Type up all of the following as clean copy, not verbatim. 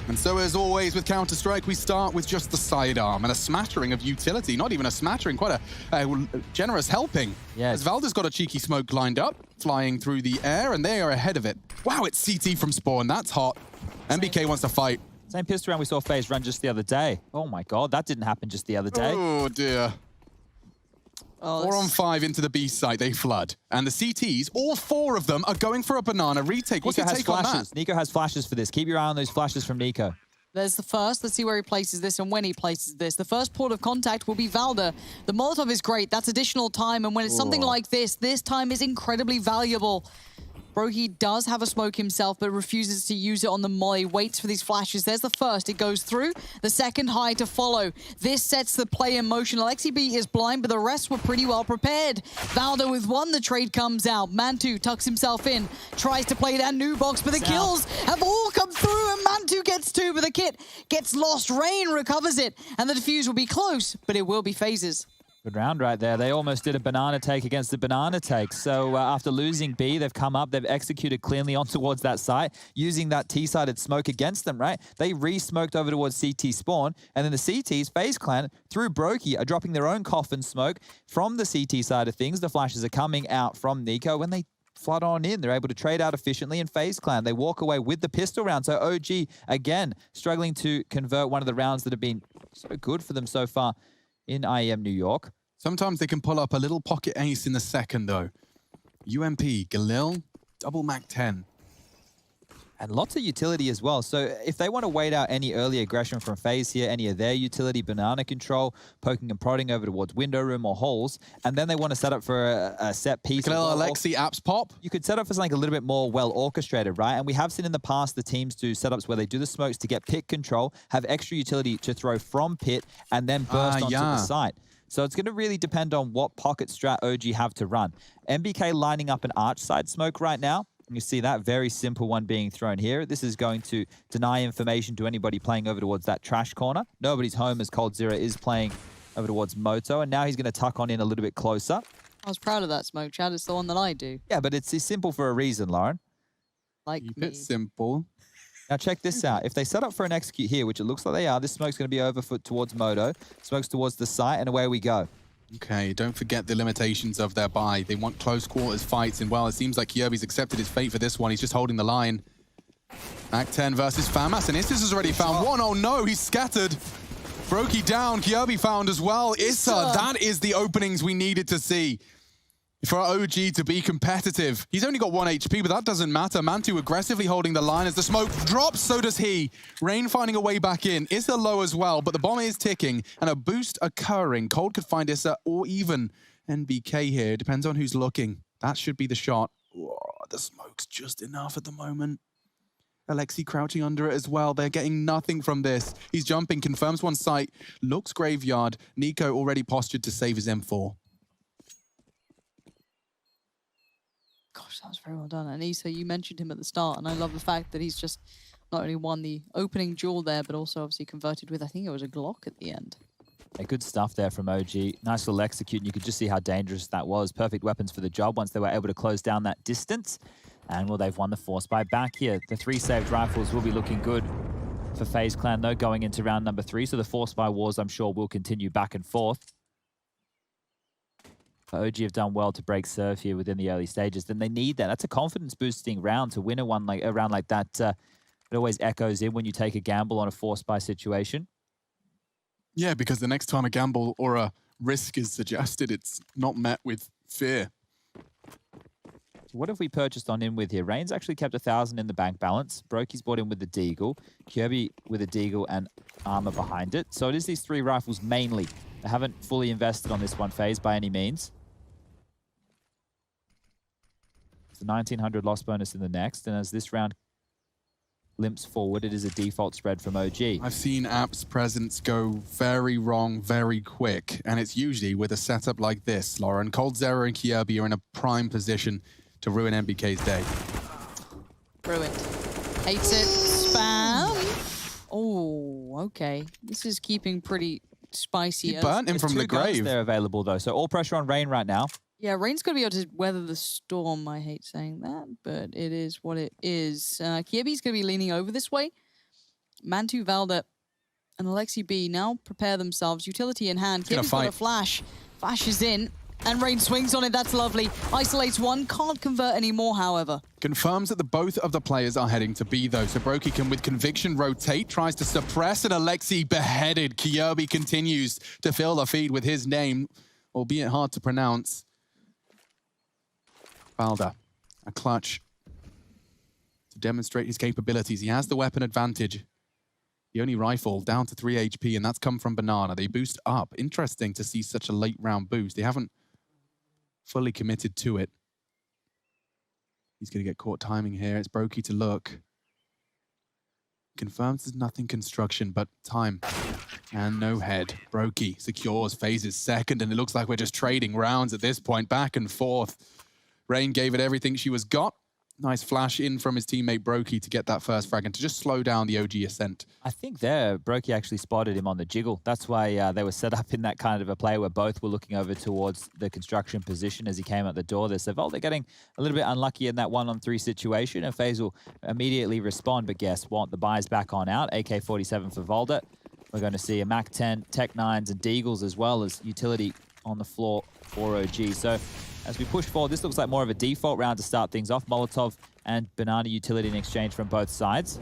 And so as always with Counter-Strike, we start with just the sidearm and a smattering of utility. Not even a smattering, quite a generous helping. Yes. As Valda's got a cheeky smoke lined up, flying through the air, and they are ahead of it. Wow, it's CT from spawn. That's hot. MBK wants to fight. Same pistol round we saw Faze run just the other day. Oh my god, that didn't happen just the other day. Oh dear. Oh, 4 on 5 into the B site, they flood. And the CTs, all 4 of them are going for a banana retake. What's your take on that? Nico has flashes for this. Keep your eye on those flashes from Nico. There's the first. Let's see where he places this and when he places this. The first port of contact will be Valda. The Molotov is great. That's additional time. And when it's something like this time is incredibly valuable. Broky does have a smoke himself, but refuses to use it on the molly. Waits for these flashes. There's the first. It goes through. The second high to follow. This sets the play in motion. Alexi B is blind, but the rest were pretty well prepared. Valda with 1. The trade comes out. Mantu tucks himself in. Tries to play that new box, but the kills have all come through, and Mantu gets 2, but the kit gets lost. Rain recovers it, and the defuse will be close, but it will be Phases. Good round right there. They almost did a banana take against the banana take. So after losing B, they've come up, they've executed cleanly on towards that site, using that T-sided smoke against them, right? They re-smoked over towards CT spawn, and then the CTs, FaZe Clan, through Broky, are dropping their own coffin smoke from the CT side of things. The flashes are coming out from Nico. When they flood on in, they're able to trade out efficiently, and FaZe Clan, they walk away with the pistol round. So OG, again, struggling to convert one of the rounds that have been so good for them so far in IEM New York. Sometimes they can pull up a little pocket ace in the second, though. UMP, Galil, double Mac 10. And lots of utility as well. So if they want to wait out any early aggression from FaZe here, any of their utility, banana control, poking and prodding over towards window room or holes, and then they want to set up for a set piece. Galil, Alexi, apps pop. You could set up for something a little bit more well orchestrated, right? And we have seen in the past the teams do setups where they do the smokes to get pit control, have extra utility to throw from pit, and then burst onto the site. So it's going to really depend on what pocket strat OG have to run. MBK lining up an arch side smoke right now. You see that very simple one being thrown here. This is going to deny information to anybody playing over towards that trash corner. Nobody's home as Cold Zero is playing over towards Moto. And now he's going to tuck on in a little bit closer. I was proud of that smoke, Chad. It's the one that I do. Yeah, but it's simple for a reason, Lauren. Like Keep me. it simple. Now check this out. If they set up for an execute here, which it looks like they are, this smoke's going to be overfoot towards Moto. Smoke's towards the site, and away we go. Okay, don't forget the limitations of their buy. They want close quarters fights, and well, it seems like Kyobi's accepted his fate for this one. He's just holding the line. Act 10 versus Famas, and Issa's has already found one. Oh no, he's scattered. Broky down, Kyobi found as well. Issa, that is the openings we needed to see for OG to be competitive. He's only got 1 HP, but that doesn't matter. Mantu aggressively holding the line as the smoke drops, so does he. Rain finding a way back in. Issa low as well, but the bomb is ticking and a boost occurring. Cold could find Issa or even NBK here. It depends on who's looking. That should be the shot. Whoa, the smoke's just enough at the moment. Alexi crouching under it as well. They're getting nothing from this. He's jumping, confirms one site, looks graveyard. Nico already postured to save his M4. Gosh, that was very well done. And Issa, you mentioned him at the start, and I love the fact that he's just not only won the opening duel there, but also obviously converted with, I think it was a Glock at the end. Yeah, good stuff there from OG. Nice little execute, and you could just see how dangerous that was. Perfect weapons for the job once they were able to close down that distance. And well, they've won the force by back here. The 3 saved rifles will be looking good for FaZe Clan, though, going into round number 3. So the force by wars, I'm sure, will continue back and forth. OG have done well to break serve here within the early stages. Then they need that. That's a confidence-boosting round to win a round like that. It always echoes in when you take a gamble on a force buy situation. Yeah, because the next time a gamble or a risk is suggested, it's not met with fear. So what have we purchased on in with here? Rain's actually kept 1,000 in the bank balance. Broky's bought in with the Deagle. Kirby with a Deagle and armor behind it. So it is these 3 rifles mainly. They haven't fully invested on this one phase by any means. It's the 1,900 loss bonus in the next, and as this round limps forward, it is a default spread from OG. I've seen App's presence go very wrong very quick, and it's usually with a setup like this, Lauren. Cold Zero and Kyobi are in a prime position to ruin MBK's day. Ruined. Hates it. Spam. Oh, okay. This is keeping pretty spicy. He burnt him from the grave. They're available, though, so all pressure on Rain right now. Yeah, Rain's going to be able to weather the storm. I hate saying that, but it is what it is. Kyobi's going to be leaning over this way. Mantu, Valda, and Alexi B now prepare themselves. Utility in hand. Kibby's got a flash. Flashes in. And Rain swings on it, that's lovely. Isolates one, can't convert anymore, however. Confirms that both of the players are heading to B, though. So Brokey can, with conviction, rotate, tries to suppress, and Alexi beheaded. Kyobi continues to fill the feed with his name, albeit hard to pronounce. Valda, a clutch to demonstrate his capabilities. He has the weapon advantage. The only rifle down to 3 HP, and that's come from Banana. They boost up. Interesting to see such a late round boost. They haven't fully committed to it. He's going to get caught timing here. It's Brokey to look. Confirms there's nothing construction, but time. And no head. Brokey secures Faze's second, and it looks like we're just trading rounds at this point, back and forth. Rain gave it everything she was got. Nice flash in from his teammate Brokey to get that first frag and to just slow down the OG ascent. I think there, Brokey actually spotted him on the jiggle. That's why they were set up in that kind of a play where both were looking over towards the construction position as he came out the door there. So Volta getting a little bit unlucky in that 1-on-3 situation, and Faze will immediately respond, but guess what? The buy's back on out. AK-47 for Volta. We're going to see a MAC-10, Tech-9s, and Deagles, as well as utility on the floor for OG. So as we push forward, this looks like more of a default round to start things off. Molotov and Banana utility in exchange from both sides.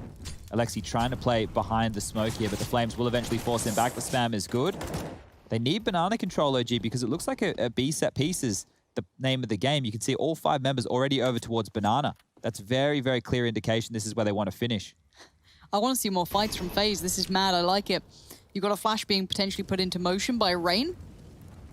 Alexi trying to play behind the smoke here, but the Flames will eventually force him back. The spam is good. They need Banana control, OG, because it looks like a B set piece is the name of the game. You can see all 5 members already over towards Banana. That's very, very clear indication this is where they want to finish. I want to see more fights from Faze. This is mad. I like it. You've got a flash being potentially put into motion by Rain.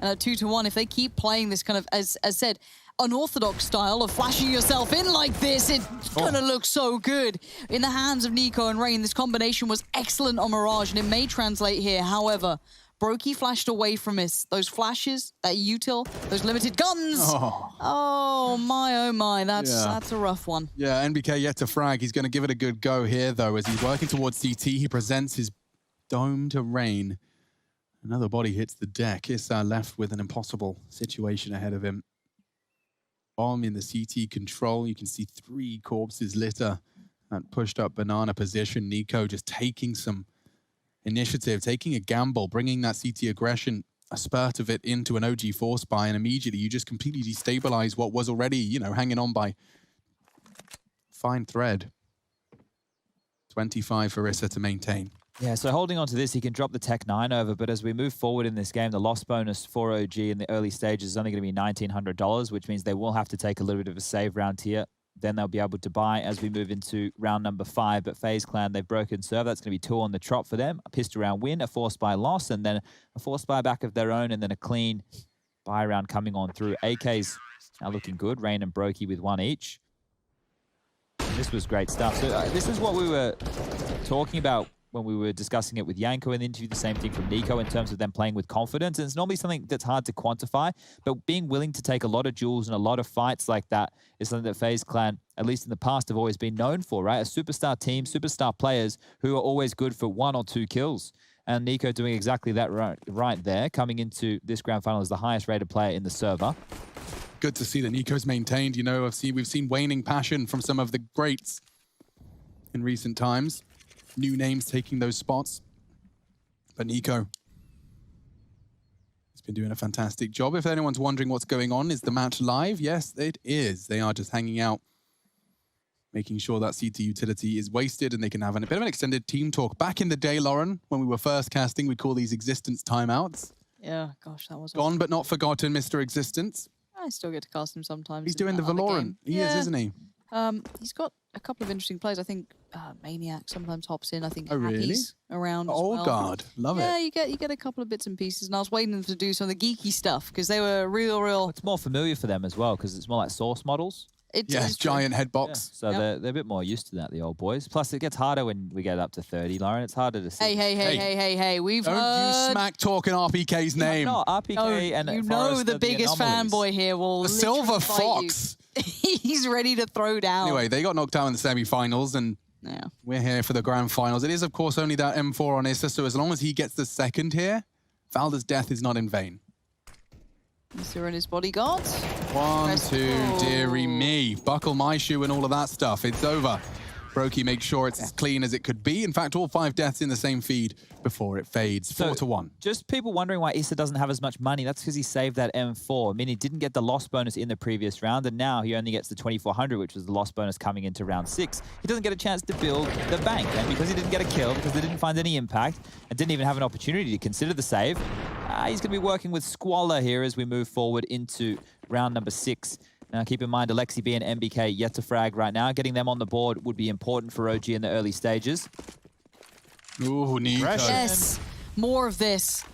And at 2-1, if they keep playing this kind of, as said, unorthodox style of flashing yourself in like this, it's gonna look so good. In the hands of Nico and Rain, this combination was excellent on Mirage, and it may translate here. However, Brokey flashed away from us. Those flashes, that util, those limited guns. Oh my, that's a rough one. Yeah, NBK yet to frag. He's gonna give it a good go here, though, as he's working towards CT. He presents his dome to Rain. Another body hits the deck. Issa left with an impossible situation ahead of him. Bomb in the CT control. You can see 3 corpses litter and pushed up Banana position. Nico just taking some initiative, taking a gamble, bringing that CT aggression, a spurt of it into an OG force buy, and immediately you just completely destabilize what was already, you know, hanging on by fine thread. 25 for Issa to maintain. Yeah, so holding on to this, he can drop the Tech-9 over, but as we move forward in this game, the loss bonus for OG in the early stages is only going to be $1,900, which means they will have to take a little bit of a save round here. Then they'll be able to buy as we move into round number 5. But FaZe Clan, they've broken serve. That's going to be 2 on the trot for them. A pissed around win, a forced buy loss, and then a forced buy back of their own, and then a clean buy round coming on through. AK's now looking good. Rain and Brokey with 1 each. This was great stuff. So this is what we were talking about when we were discussing it with Yanko in the interview, the same thing from Nico in terms of them playing with confidence. And it's normally something that's hard to quantify, but being willing to take a lot of duels and a lot of fights like that is something that FaZe Clan, at least in the past, have always been known for, right? A superstar team, superstar players who are always good for 1 or 2 kills. And Nico doing exactly that right there, coming into this grand final as the highest rated player in the server. Good to see that Nico's maintained. You know, we've seen waning passion from some of the greats in recent times. New names taking those spots. But Nico has been doing a fantastic job. If anyone's wondering what's going on, is the match live? Yes, it is. They are just hanging out, making sure that CT utility is wasted and they can have a bit of an extended team talk. Back in the day, Lauren, when we were first casting, we'd call these existence timeouts. Yeah, gosh, that was Gone but not forgotten, Mr. Existence. I still get to cast him sometimes. He's doing the Valorant. He is, isn't he? He's got a couple of interesting plays. I think Maniac sometimes hops in. I think Happy's around as Oh, well. God. Love it. Yeah, you get a couple of bits and pieces. And I was waiting to do some of the geeky stuff because they were real... It's more familiar for them as well because it's more like source models. Yes, giant headbox. Yeah. So they're a bit more used to that, the old boys. Plus, it gets harder when we get up to 30, Lauren. It's harder to see. Hey. We've Don't heard... you smack talking RPK's name. No, RPK and you Forrest know the biggest fanboy here will The Silver Fox. He's ready to throw down. Anyway, they got knocked out in the semi-finals, and we're here for the grand finals. It is, of course, only that M4 on Issa, so as long as he gets the second here, Valda's death is not in vain. Mr. and his bodyguards. 1, 2, dearie me. Buckle my shoe and all of that stuff. It's over. Brokey makes sure it's as clean as it could be. In fact, all 5 deaths in the same feed before it fades. 4-1. Just people wondering why Issa doesn't have as much money. That's because he saved that M4. I mean, he didn't get the loss bonus in the previous round, and now he only gets the 2,400, which was the loss bonus coming into round 6. He doesn't get a chance to build the bank, and because he didn't get a kill, because they didn't find any impact, and didn't even have an opportunity to consider the save, he's going to be working with Squalor here as we move forward into round number 6. Now, keep in mind, Alexi B and MBK yet to frag right now. Getting them on the board would be important for OG in the early stages. Ooh, Nico. Yes, more of this.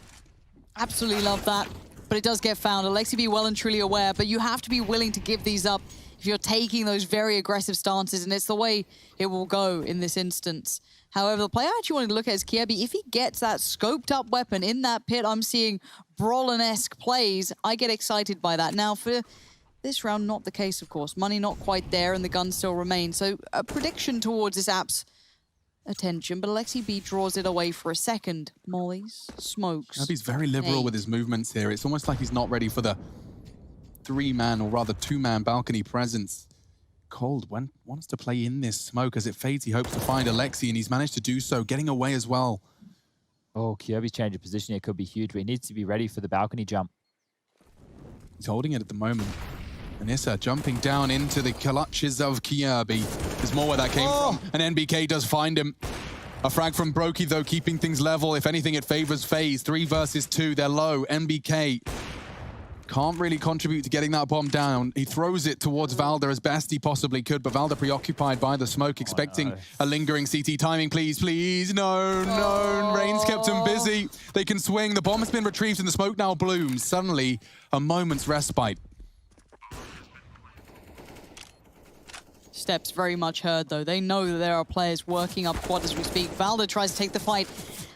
Absolutely love that. But it does get found. Alexi B well and truly aware, but you have to be willing to give these up if you're taking those very aggressive stances, and it's the way it will go in this instance. However, the player I actually wanted to look at is Kiebi. If he gets that scoped up weapon in that pit, I'm seeing Brolin-esque plays. I get excited by that. Now, for this round, not the case, of course. Money not quite there, and the gun still remains. So a prediction towards this app's attention, but Alexi B draws it away for a second. Mollies, smokes. He's very liberal with his movements here. It's almost like he's not ready for the 3-man, or rather 2-man balcony presence. Cold wants to play in this smoke. As it fades, he hopes to find Alexi, and he's managed to do so, getting away as well. Oh, Kyobi's change of position here could be huge, but he needs to be ready for the balcony jump. He's holding it at the moment. And Issa jumping down into the clutches of Kyobi. There's more where that came from. And NBK does find him. A frag from Brokey, though, keeping things level. If anything, it favors Faze. 3 versus 2. They're low. NBK can't really contribute to getting that bomb down. He throws it towards Valda as best he possibly could, but Valda preoccupied by the smoke, expecting a lingering CT timing. Please, please. No, no. Rain's kept him busy. They can swing. The bomb has been retrieved and the smoke now blooms. Suddenly, a moment's respite. Steps very much heard, though. They know that there are players working up quad as we speak. Valda tries to take the fight,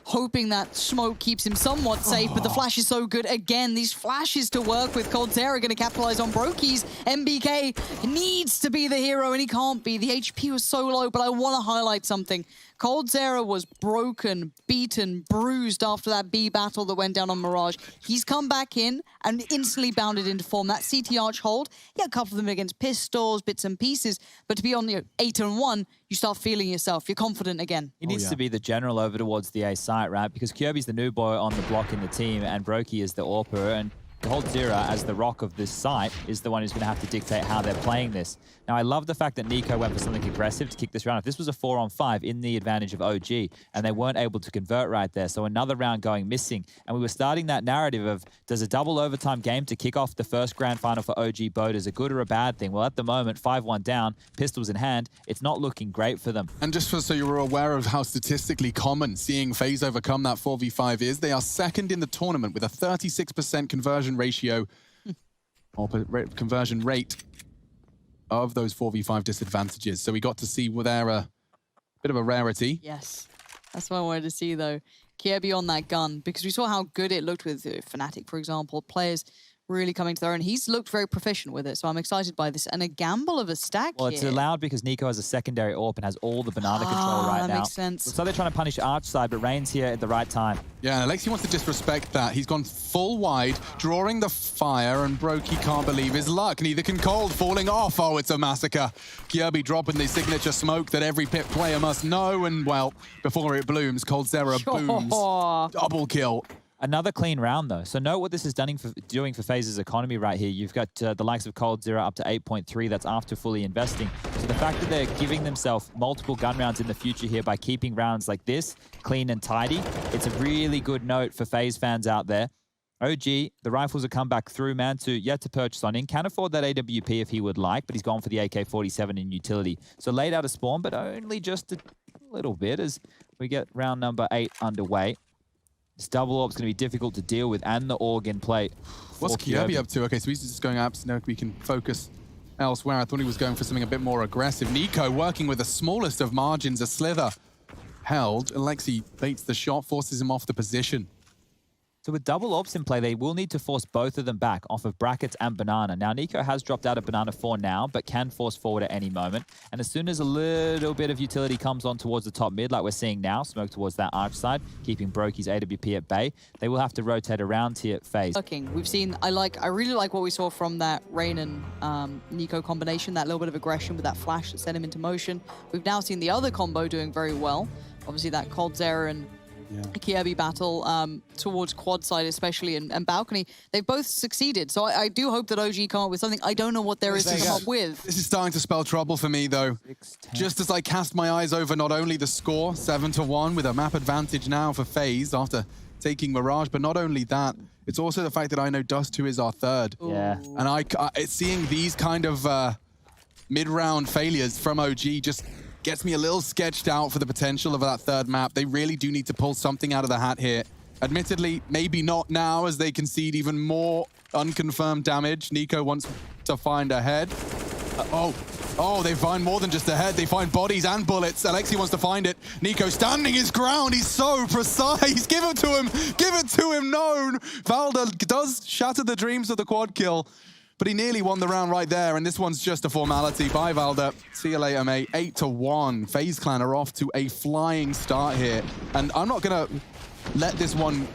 hoping that smoke keeps him somewhat safe, but the flash is so good. Again, these flashes to work with. coldzera going to capitalize on Brokey's. MBK needs to be the hero, and he can't be. The HP was so low, but I want to highlight something. coldzera was broken, beaten, bruised after that B battle that went down on Mirage. He's come back in and instantly bounded into form. That CT Arch hold, yeah, a couple of them against pistols, bits and pieces, but to be on the 8-1, you start feeling yourself. You're confident again. He needs to be the general over towards the A site, right? Because Kyobi's the new boy on the block in the team, and Brokey is the AWPer, and coldzera, as the rock of this site, is the one who's going to have to dictate how they're playing this. Now, I love the fact that Nico went for something aggressive to kick this round. If this was a 4-on-5 in the advantage of OG, and they weren't able to convert right there, so another round going missing, and we were starting that narrative of, does a double overtime game to kick off the first grand final for OG Boaters a good or a bad thing? Well, at the moment, 5-1 down, pistols in hand, it's not looking great for them. And just so you were aware of how statistically common seeing FaZe overcome that 4v5 is, they are second in the tournament with a 36% conversion ratio, or conversion rate of those 4v5 disadvantages. So we got to see there a bit of a rarity. Yes, that's what I wanted to see, though. Kiebi on that gun, because we saw how good it looked with Fnatic, for example. Players really coming to their own. He's looked very proficient with it, so I'm excited by this. And a gamble of a stack Well, it's here. allowed because Nico has a secondary AWP and has all the banana control right now. That makes sense. So they're trying to punish Arch side, but Rain's here at the right time. Yeah, and Alexi wants to disrespect that. He's gone full wide, drawing the fire, and Brokey can't believe his luck. Neither can Cold, falling off. Oh, it's a massacre. Kyobi dropping the signature smoke that every pit player must know, and, well, before it blooms, coldzera booms. Double kill. Another clean round, though. So note what this is doing for FaZe's economy right here. You've got the likes of coldzera up to 8.3. That's after fully investing. So the fact that they're giving themselves multiple gun rounds in the future here by keeping rounds like this clean and tidy, it's a really good note for FaZe fans out there. OG, the rifles have come back through. Mantu yet to purchase on in. Can afford that AWP if he would like, but he's gone for the AK-47 in utility. So laid out a spawn, but only just a little bit as we get round number 8 underway. This double AWP's going to be difficult to deal with, and the AUG in play. What's Kyobi up to? Okay, so he's just going up, so now we can focus elsewhere. I thought he was going for something a bit more aggressive. Nico working with the smallest of margins, a slither held. Alexi baits the shot, forces him off the position. So with double ops in play, they will need to force both of them back off of brackets and banana. Now, Nico has dropped out of banana for now, but can force forward at any moment. And as soon as a little bit of utility comes on towards the top mid, like we're seeing now, smoke towards that arch side, keeping Brokey's AWP at bay, they will have to rotate around here at Faze. We've seen, I really like what we saw from that Rain and Nico combination, that little bit of aggression with that flash that set him into motion. We've now seen the other combo doing very well. Obviously that Coldzera and Kirby battle towards quad side especially and balcony, they've both succeeded. So I do hope that OG come up with something. I don't know what there is to come up with. This is starting to spell trouble for me though. Just as I cast my eyes over not only the score, 7-1 with a map advantage now for FaZe after taking Mirage, but not only that, it's also the fact that I know Dust 2 is our third. Yeah. And it's seeing these kind of mid-round failures from OG just gets me a little sketched out for the potential of that third map. They really do need to pull something out of the hat here. Admittedly, maybe not now as they concede even more unconfirmed damage. Nico wants to find a head. Oh, they find more than just a head. They find bodies and bullets. Alexi wants to find it. Nico standing his ground. He's so precise. Give it to him. Give it to him. No. Valda does shatter the dreams of the quad kill. But he nearly won the round right there, and this one's just a formality. Bye, Valda. See you later, mate. 8-1. FaZe Clan are off to a flying start here. And I'm not going to let this one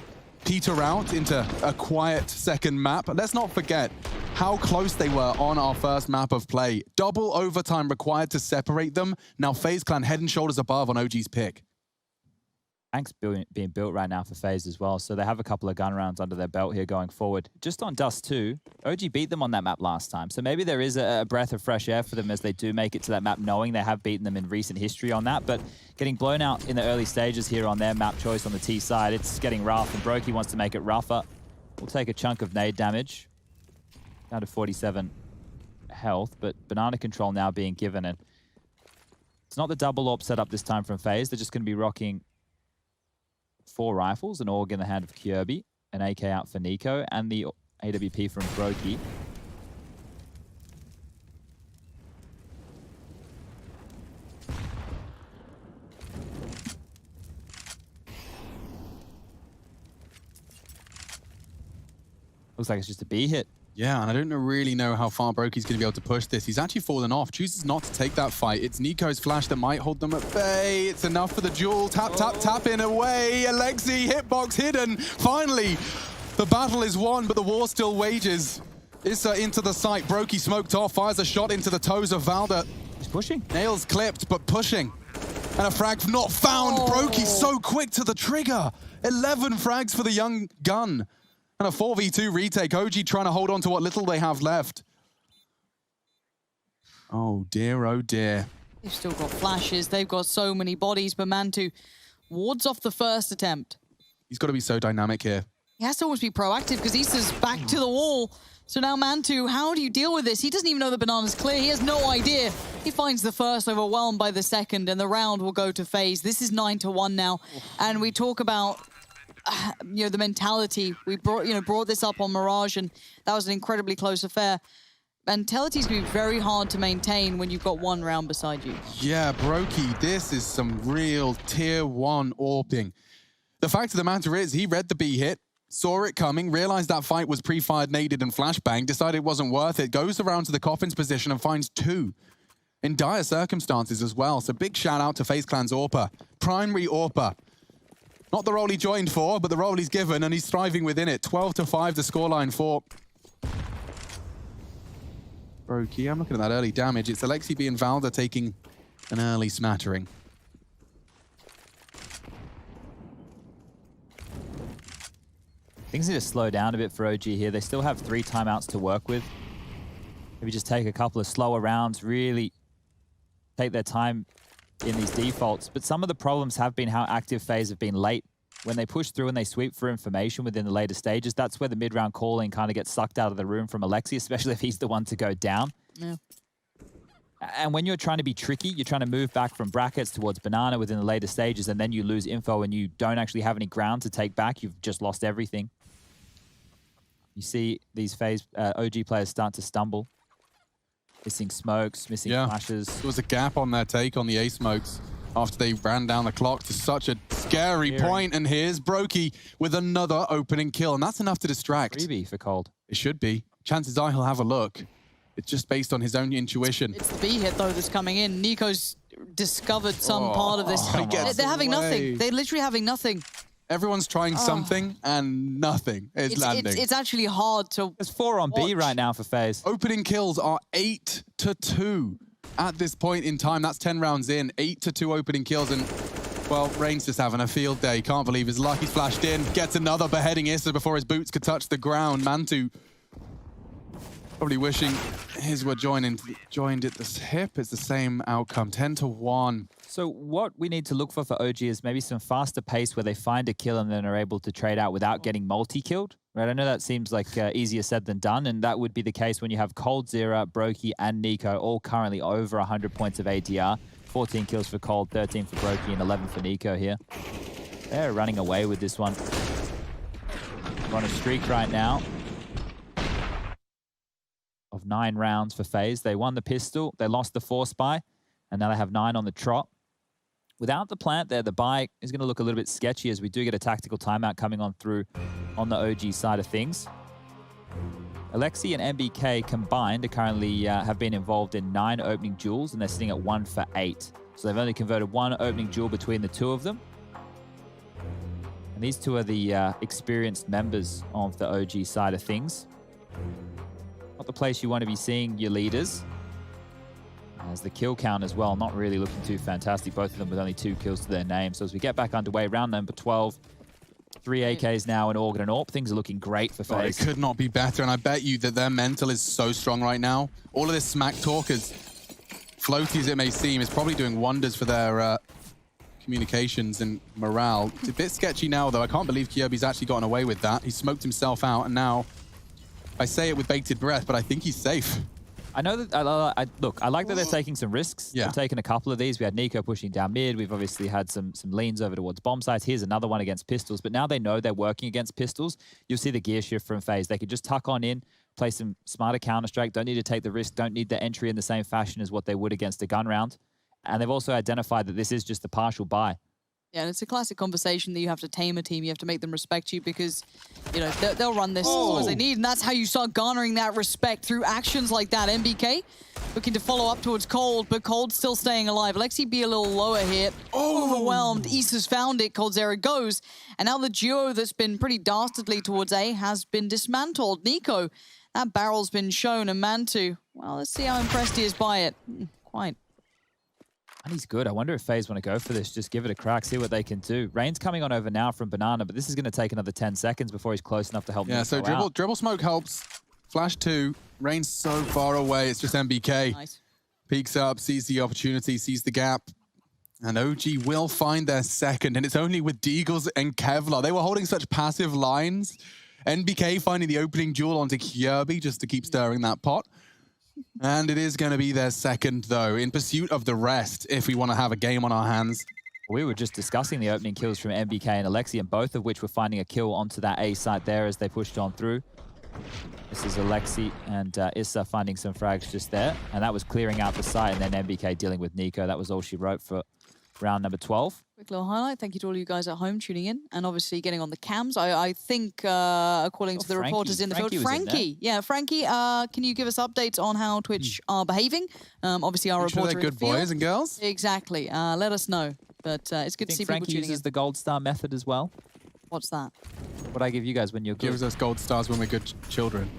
peter out into a quiet second map. Let's not forget how close they were on our first map of play. Double overtime required to separate them. Now FaZe Clan head and shoulders above on OG's pick. Tanks being built right now for FaZe as well, so they have a couple of gun rounds under their belt here going forward. Just on Dust 2, OG beat them on that map last time, so maybe there is a breath of fresh air for them as they do make it to that map, knowing they have beaten them in recent history on that, but getting blown out in the early stages here on their map choice on the T side, it's getting rough, and Brokey wants to make it rougher. We'll take a chunk of nade damage, down to 47 health, but banana control now being given, and it's not the double AWP setup this time from FaZe, they're just going to be rocking 4 rifles, an AUG in the hand of Kirby, an AK out for Nico, and the AWP from Brokey. Looks like it's just a B hit. Yeah, and I don't really know how far Brokey's going to be able to push this. He's actually fallen off, chooses not to take that fight. It's Nico's flash that might hold them at bay. It's enough for the duel. Tap, tap, tap in away. Alexi, hitbox hidden. Finally, the battle is won, but the war still wages. Issa into the site. Brokey smoked off, fires a shot into the toes of Valda. He's pushing. Nails clipped, but pushing. And a frag not found. Brokey so quick to the trigger. 11 frags for the young gun. And a 4v2 retake. OG trying to hold on to what little they have left. Oh dear, oh dear. They've still got flashes. They've got so many bodies, but Mantu wards off the first attempt. He's got to be so dynamic here. He has to almost be proactive because Issa's back to the wall. So now Mantu, how do you deal with this? He doesn't even know the banana's clear. He has no idea. He finds the first, overwhelmed by the second, and the round will go to FaZe. This is 9-1 now. And we talk about the mentality. We brought this up on Mirage, and that was an incredibly close affair. Mentality is going to be very hard to maintain when you've got one round beside you. Yeah, Brokey, this is some real tier 1 AWPing. The fact of the matter is, he read the B hit, saw it coming, realized that fight was pre-fired, naded, and flashbang, decided it wasn't worth it, goes around to the coffin's position and finds 2 in dire circumstances as well. So big shout out to FaZe Clan's AWPer, primary AWPer. Not the role he joined for, but the role he's given, and he's thriving within it. 12-5 the scoreline for Brokey. I'm looking at that early damage. It's Alexi B and Valda taking an early smattering. Things need to slow down a bit for OG here. They still have 3 timeouts to work with. Maybe just take a couple of slower rounds, really take their time in these defaults. But some of the problems have been how active FaZe have been late. When they push through and they sweep for information within the later stages, that's where the mid-round calling kind of gets sucked out of the room from Alexi, especially if he's the one to go down. Yeah. And when you're trying to be tricky, you're trying to move back from brackets towards banana within the later stages, and then you lose info and you don't actually have any ground to take back. You've just lost everything. You see these FaZe OG players start to stumble. Missing smokes, missing flashes. There was a gap on their take on the A smokes. after they ran down the clock to such a scary point. And here's Brokey with another opening kill, and that's enough to distract. Freebie for Cold. It should be. Chances are he'll have a look. It's just based on his own intuition. It's the B hit, though, that's coming in. Nico's discovered some part of this. They're having nothing. They're literally having nothing. Everyone's trying something, and nothing is landing. It's actually hard to There's 4 on B right now for Faze. Opening kills are 8-2 at this point in time. That's 10 rounds in. 8-2 opening kills, and, well, Rain's just having a field day. Can't believe his luck. He's flashed in, gets another beheading Issa before his boots could touch the ground. Mantu probably wishing his were joined at the hip. It's the same outcome, 10-1. So what we need to look for OG is maybe some faster pace where they find a kill and then are able to trade out without getting multi-killed. Right? I know that seems like easier said than done, and that would be the case when you have Cold, Zera, Brokey, and Nico all currently over 100 points of ADR. 14 kills for Cold, 13 for Brokey, and 11 for Nico here. They're running away with this one. We're on a streak right now of 9 rounds for Faze. They won the pistol, they lost the 4 spy, and now they have 9 on the trot. Without the plant there, the buy is going to look a little bit sketchy as we do get a tactical timeout coming on through on the OG side of things. Alexi and MBK combined are currently have been involved in 9 opening duels, and they're sitting at 1 for 8. So they've only converted 1 opening duel between the 2 of them. And these 2 are the experienced members of the OG side of things. Not the place you want to be seeing your leaders. As the kill count as well, not really looking too fantastic. Both of them with only 2 kills to their name. So as we get back underway, round number 12, 3 AKs now in Organ and Orp. Things are looking great for Faze. It could not be better, and I bet you that their mental is so strong right now. All of this smack talk, as floaty as it may seem, is probably doing wonders for their communications and morale. It's a bit sketchy now, though. I can't believe Kyobi's actually gotten away with that. He smoked himself out, and now I say it with bated breath, but I think he's safe. I know that, look, I like that they're taking some risks. Yeah. They've taken a couple of these. We had Nico pushing down mid. We've obviously had some leans over towards bomb sites. Here's another one against pistols, but now they know they're working against pistols. You'll see the gear shift from Faze. They could just tuck on in, play some smarter Counter-Strike, don't need to take the risk, don't need the entry in the same fashion as what they would against a gun round. And they've also identified that this is just a partial buy. Yeah, and it's a classic conversation that you have to tame a team. You have to make them respect you because, you know, they'll run this as long as they need. And that's how you start garnering that respect through actions like that. MBK looking to follow up towards Cold, but Cold still staying alive. Alexi be a little lower here. Overwhelmed. Issa's found it. Cold Zera goes. And now the duo that's been pretty dastardly towards A has been dismantled. Nico, that barrel's been shown. And Mantu, well, let's see how impressed he is by it. Quite. And he's good. I wonder if Faze want to go for this. Just give it a crack, see what they can do. Rain's coming on over now from Banana, but this is going to take another 10 seconds before he's close enough to help. Yeah, so dribble smoke helps. Flash 2. Rain's so far away. It's just MBK. Nice. Peeks up, sees the opportunity, sees the gap. And OG will find their second, and it's only with Deagles and Kevlar. They were holding such passive lines. NBK finding the opening duel onto Kyobi just to keep stirring that pot. And it is going to be their second, though, in pursuit of the rest, if we want to have a game on our hands. We were just discussing the opening kills from MBK and Alexi, and both of which were finding a kill onto that A site there as they pushed on through. This is Alexi and Issa finding some frags just there, and that was clearing out the site, and then MBK dealing with Nico. That was all she wrote for round number 12. Quick little highlight. Thank you to all you guys at home tuning in and obviously getting on the cams. I think, according to the reporters in the field, Frankie. Yeah, Frankie, can you give us updates on how Twitch are behaving? Obviously, our reporter they're good boys and girls. Exactly. Let us know. But it's good to see Frankie people tuning in. uses the gold star method as well. What's that? What I give you guys when you're good. Gives us gold stars when we're good children.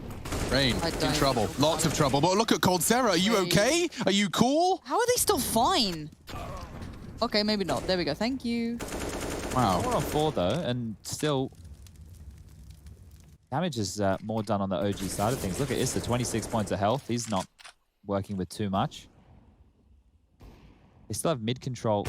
Rain, I in don't trouble. know. Lots of trouble. But look at Cold Zera. Are you okay? Are you cool? How are they still fine? Okay, maybe not. There we go. Thank you. Wow. 4 on 4 though, and still damage is more done on the OG side of things. Look at Issa, 26 points of health. He's not working with too much. They still have mid control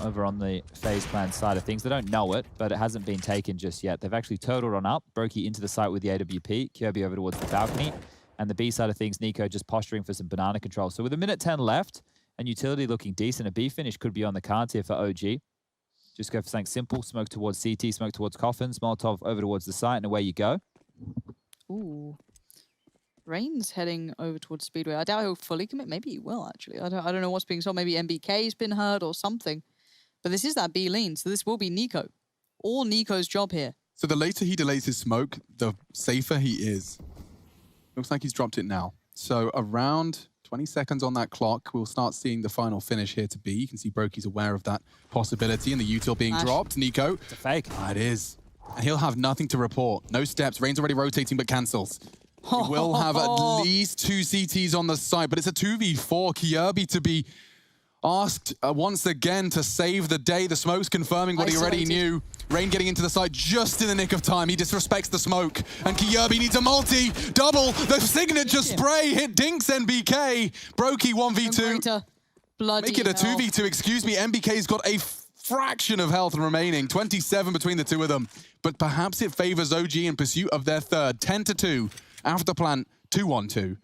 over on the Faze Clan side of things. They don't know it, but it hasn't been taken just yet. They've actually turtled on up. Brokey into the site with the AWP. Kyobi over towards the balcony. And the B side of things, Nico just posturing for some banana control. So with a minute 10 left, and utility looking decent, a B finish could be on the cards here for OG. Just go for something simple. Smoke towards CT, smoke towards coffins. Molotov over towards the site, and away you go. Ooh. Rain's heading over towards Speedway. I doubt he'll fully commit. Maybe he will, actually. I don't know what's being told. Maybe MBK's been hurt or something. But this is that B lean, so this will be Nico. All Nico's job here. So the later he delays his smoke, the safer he is. Looks like he's dropped it now. So around 20 seconds on that clock, we'll start seeing the final finish here to be. You can see Brokey's aware of that possibility and the util being dropped. Nico. It's a fake. Ah, it is. And he'll have nothing to report. No steps. Rain's already rotating, but cancels. He will have at least 2 CTs on the side, but it's a 2v4. Kjaerbye to be asked once again to save the day. The smoke's confirming what he already knew. Rain getting into the side just in the nick of time. He disrespects the smoke. And Kjaerbye needs a multi. Double. The signature spray hit Dinks NBK. Brokey 1v2. Make it a 2v2, excuse me. NBK's got a fraction of health remaining. 27 between the two of them. But perhaps it favors OG in pursuit of their third. 10-2. After plant, 2-1-2.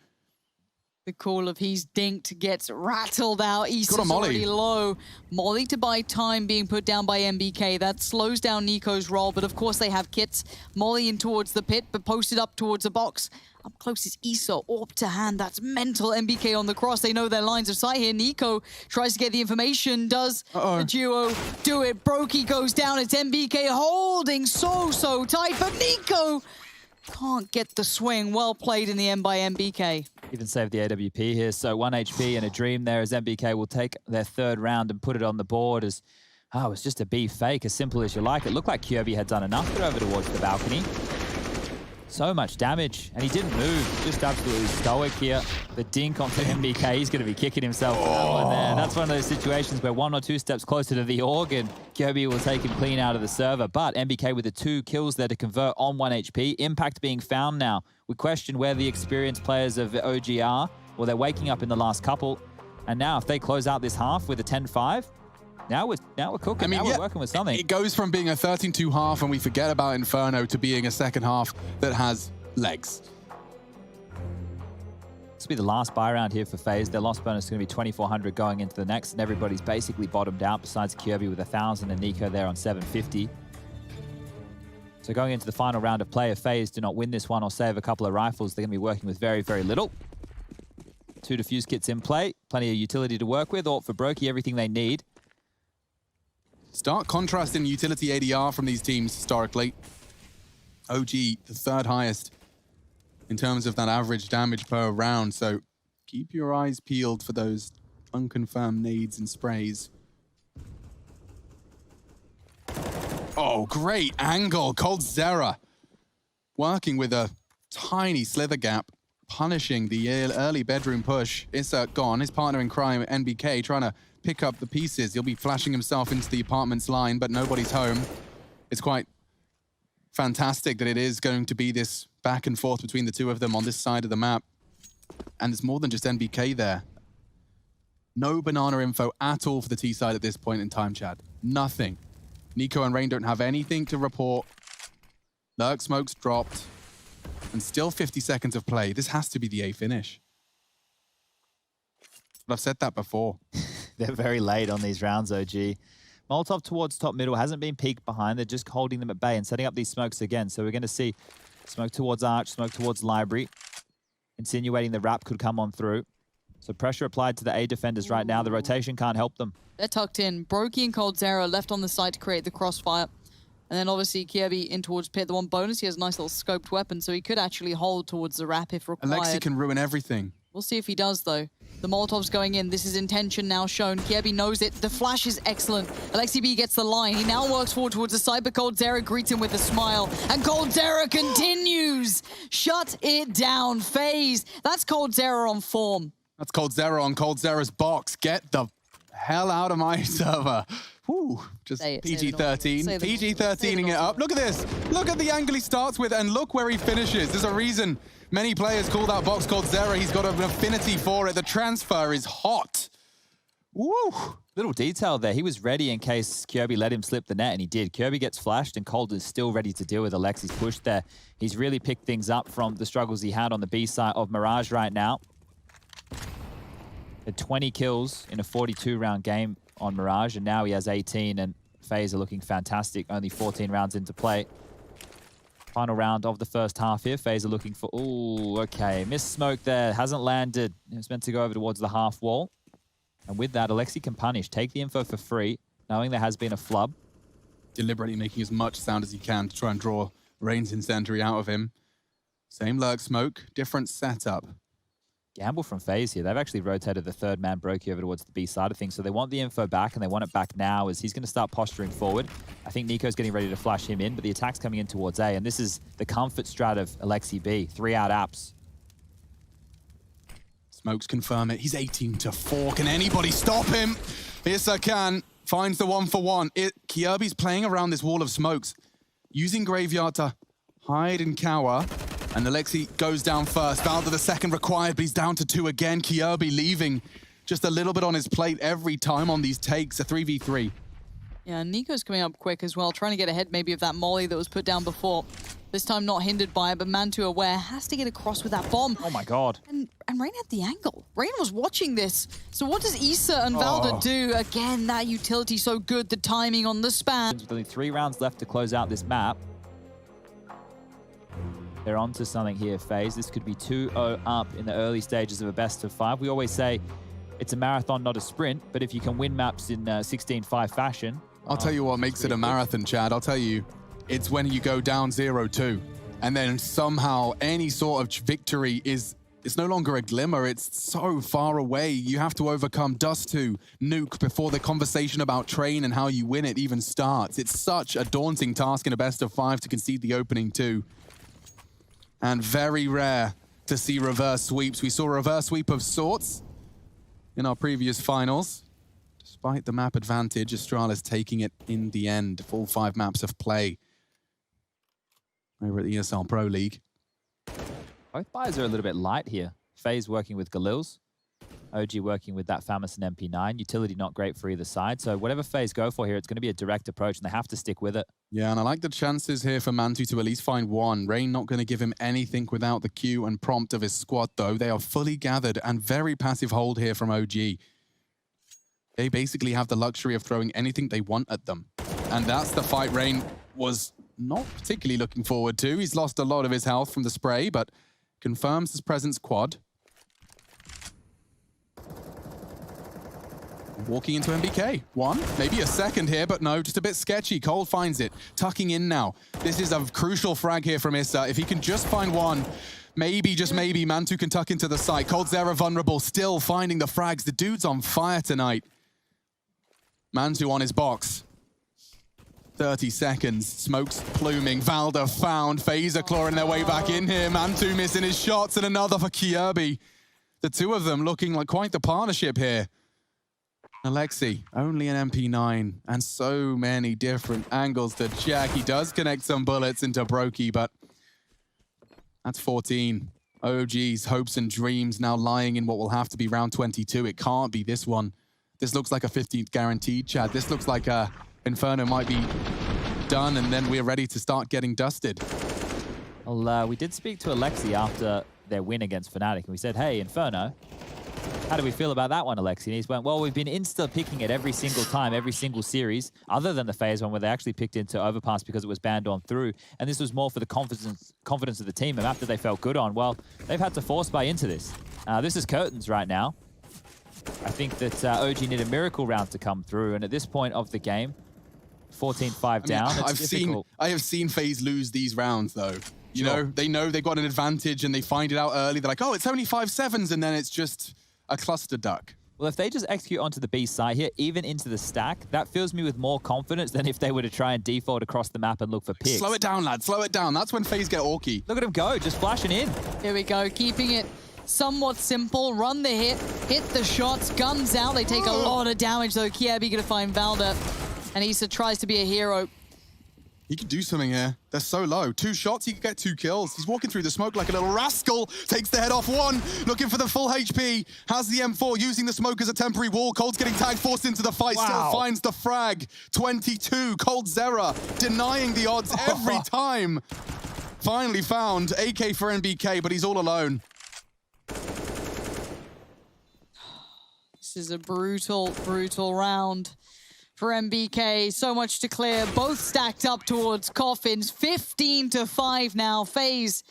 The call of he's dinked gets rattled out. East is already low. Molly to buy time being put down by MBK. That slows down Nico's roll, but of course they have kits. Molly in towards the pit, but posted up towards the box. Up close is Issa, orb to hand. That's mental. MBK on the cross. They know their lines of sight here. Nico tries to get the information. Does the duo do it? Brokey goes down. It's MBK holding so tight, but Nico can't get the swing. Well played in the end by MBK. Even saved the AWP here. So 1 HP and a dream there as MBK will take their third round and put it on the board as, oh, it's just a B fake, as simple as you like. It looked like Kjaerbye had done enough, but over towards the balcony. So much damage, and he didn't move. Just absolutely stoic here. The dink onto MBK, he's going to be kicking himself for that one there. That's one of those situations where 1 or 2 steps closer to the organ, Kjaerbye will take him clean out of the server. But MBK with the 2 kills there to convert on 1 HP. Impact being found now. We question where the experienced players of OG are. Well, they're waking up in the last couple. And now if they close out this half with a 10-5, now we're cooking. Now we're working with something. It goes from being a 13-2 half and we forget about Inferno to being a second half that has legs. This will be the last buy round here for Faze. Their loss bonus is going to be 2,400 going into the next, and everybody's basically bottomed out besides Kjaerbye with 1,000 and Nico there on 750. So going into the final round of play, if Faze do not win this one or save a couple of rifles, they're going to be working with very, very little. 2 defuse kits in play, plenty of utility to work with. Alt for Brokey, everything they need. Stark contrast in utility ADR from these teams historically. OG, the 3rd highest in terms of that average damage per round. So keep your eyes peeled for those unconfirmed nades and sprays. Oh, great angle. coldzera working with a tiny slither gap, punishing the early bedroom push. Issa gone. His partner in crime, NBK, trying to pick up the pieces. He'll be flashing himself into the apartment's line, but nobody's home. It's quite fantastic that it is going to be this back and forth between the two of them on this side of the map. And it's more than just NBK there. No banana info at all for the T side at this point in time, Chad. Nothing. Nico and Rain don't have anything to report. Lurk smoke's dropped. And still 50 seconds of play. This has to be the A finish. But I've said that before. They're very late on these rounds, OG. Molotov towards top middle hasn't been peeked behind. They're just holding them at bay and setting up these smokes again. So we're going to see smoke towards Arch, smoke towards Library, insinuating the wrap could come on through. So pressure applied to the A defenders right now. The rotation can't help them. They're tucked in. Brokey and coldzera left on the side to create the crossfire. And then obviously Kjaerbye in towards pit. The one bonus, he has a nice little scoped weapon, so he could actually hold towards the wrap if required. Alexi can ruin everything. We'll see if he does, though. The Molotov's going in. This is intention now shown. Kjaerbye knows it. The flash is excellent. Alexi B gets the line. He now works forward towards the side, but coldzera greets him with a smile. And coldzera continues. Shut it down. Faze. That's coldzera on form. That's coldzera on coldzera's box. Get the hell out of my server. Whew, just PG-13. PG-13ing it up. Look at this. Look at the angle he starts with, and look where he finishes. There's a reason many players call that box coldzera. He's got an affinity for it. The transfer is hot. Woo! Little detail there. He was ready in case Kjaerbye let him slip the net, and he did. Kjaerbye gets flashed, and Cold is still ready to deal with Alexi's push there. He's really picked things up from the struggles he had on the B side of Mirage right now. Had 20 kills in a 42-round game on Mirage, and now he has 18, and FaZe are looking fantastic, only 14 rounds into play. Final round of the first half here. Faze are looking for, ooh, okay. Missed smoke there, hasn't landed. It was meant to go over towards the half wall. And with that, Alexi can punish. Take the info for free, knowing there has been a flub. Deliberately making as much sound as he can to try and draw Rain's incendiary out of him. Same lurk smoke, different setup. Gamble from Faze here. They've actually rotated the third man Brokey over towards the B side of things. So they want the info back, and they want it back now as he's going to start posturing forward. I think Nico's getting ready to flash him in, but the attack's coming in towards A. And this is the comfort strat of Alexi B. 3 out apps. Smokes confirm it. He's 18-4. Can anybody stop him? Issa can. Finds the 1-for-1. Kjaerbye's playing around this wall of smokes, using Graveyard to hide and cower. And Alexi goes down first. Valda the second required, but he's down to 2 again. Kjaerbye leaving just a little bit on his plate every time on these takes. A 3v3. Yeah, Nico's coming up quick as well, trying to get ahead maybe of that molly that was put down before. This time not hindered by it, but Mantu aware, has to get across with that bomb. Oh my god. And Rain had the angle. Rain was watching this. So what does Issa and Valda do? Again, that utility so good, the timing on the span. With only 3 rounds left to close out this map. They're onto something here, Faze. This could be 2-0 up in the early stages of a best of 5. We always say it's a marathon, not a sprint, but if you can win maps in 16-5 fashion... I'll tell you what makes it a marathon, Chad. I'll tell you, it's when you go down 0-2, and then somehow any sort of victory it's no longer a glimmer. It's so far away. You have to overcome Dust 2, Nuke, before the conversation about Train and how you win it even starts. It's such a daunting task in a best of 5 to concede the opening 2. And very rare to see reverse sweeps. We saw a reverse sweep of sorts in our previous finals. Despite the map advantage, Astralis taking it in the end. Full 5 maps of play over at the ESL Pro League. Both buys are a little bit light here. Faze working with Galils. OG working with that Famis and MP9. Utility not great for either side. So whatever Faze go for here, it's going to be a direct approach, and they have to stick with it. Yeah, and I like the chances here for Mantu to at least find one. Rain not going to give him anything without the cue and prompt of his squad, though. They are fully gathered and very passive hold here from OG. They basically have the luxury of throwing anything they want at them. And that's the fight Rain was not particularly looking forward to. He's lost a lot of his health from the spray, but confirms his presence quad. Walking into MBK. 1, maybe a second here, but no, just a bit sketchy. Cole finds it, tucking in now. This is a crucial frag here from Issa. If he can just find one, maybe, just maybe, Mantu can tuck into the site. coldzera vulnerable, still finding the frags. The dude's on fire tonight. Mantu on his box. 30 seconds, smokes pluming, Valda found, Phaser clawing their way back in here, Mantu missing his shots, and another for Kjaerbye. The two of them looking like quite the partnership here. Alexi, only an MP9, and so many different angles to check. He does connect some bullets into Brokey, but that's 14. OG's hopes and dreams now lying in what will have to be round 22. It can't be this one. This looks like a 15th guaranteed, Chad. This looks like Inferno might be done, and then we're ready to start getting dusted. Well, we did speak to Alexi after their win against Fnatic, and we said, hey, Inferno, how do we feel about that one, Alexi? And he went, well, we've been insta-picking it every single time, every single series, other than the Faze one where they actually picked into Overpass because it was banned on through. And this was more for the confidence of the team, and after they felt good on, well, they've had to force buy into this. This is curtains right now. I think that OG need a miracle round to come through, and at this point of the game, 14-5 down, it's difficult. I have seen FaZe lose these rounds, though. You know, they know they've got an advantage, and they find it out early. They're like, oh, it's only 5-7s, and then it's just a cluster duck. Well, if they just execute onto the B side here, even into the stack, that fills me with more confidence than if they were to try and default across the map and look for picks. Slow it down, lad. Slow it down. That's when FaZe get orky. Look at him go, just flashing in. Here we go, keeping it somewhat simple. Run the hit the shots, guns out. They take a lot of damage, though. Kjaerbye gonna find Valda, and Issa tries to be a hero. He could do something here. They're so low. 2 shots, he could get 2 kills. He's walking through the smoke like a little rascal. Takes the head off 1, looking for the full HP. Has the M4, using the smoke as a temporary wall. Cold's getting tagged, forced into the fight. Wow. Still finds the frag. 22, coldzera, denying the odds every time. Finally found AK for NBK, but he's all alone. This is a brutal, brutal round for MBK. So much to clear. Both stacked up towards coffins. 15-5 now. Faze.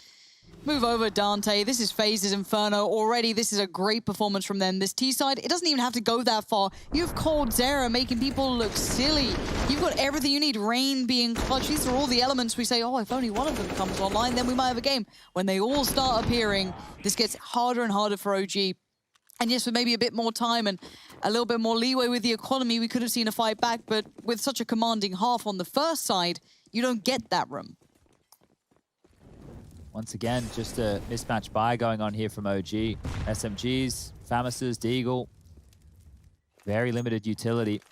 Move over, Dante. This is Faze's Inferno. Already, this is a great performance from them. This T-side, it doesn't even have to go that far. You have Cold Zera making people look silly. You've got everything you need. Rain being clutch. These are all the elements we say, oh, if only one of them comes online, then we might have a game. When they all start appearing, this gets harder and harder for OG. And yes, with maybe a bit more time and a little bit more leeway with the economy, we could have seen a fight back. But with such a commanding half on the first side, you don't get that room. Once again, just a mismatch buy going on here from OG. SMGs, Famises, Deagle. Very limited utility.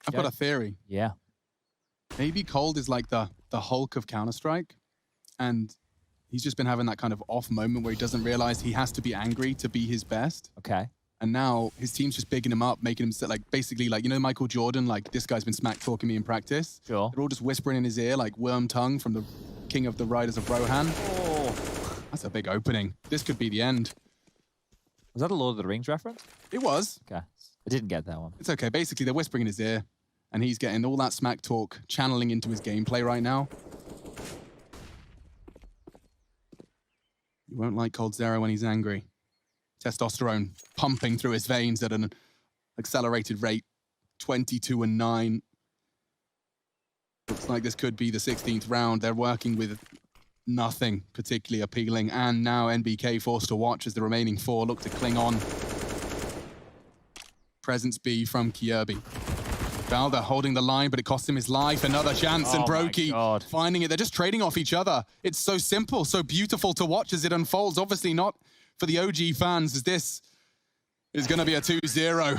I've got a theory. Yeah. Maybe Cold is like the Hulk of Counter-Strike, and he's just been having that kind of off moment where he doesn't realize he has to be angry to be his best. Okay. And now his team's just bigging him up, making him like basically like, you know, Michael Jordan, like this guy's been smack talking me in practice. Sure. They're all just whispering in his ear like Worm Tongue from the King of the Riders of Rohan. Oh. That's a big opening. This could be the end. Was that a Lord of the Rings reference? It was. Okay. I didn't get that one. It's okay. Basically, they're whispering in his ear, and he's getting all that smack talk channeling into his gameplay right now. You won't like Cold Zera when he's angry. Testosterone pumping through his veins at an accelerated rate, 22-9. Looks like this could be the 16th round. They're working with nothing particularly appealing, and now NBK forced to watch as the remaining four look to cling on. Presence B from Kjaerbye. Valda holding the line, but it cost him his life. Another chance, and Brokey finding it. They're just trading off each other. It's so simple, so beautiful to watch as it unfolds. Obviously not for the OG fans, as this is going to be a 2-0.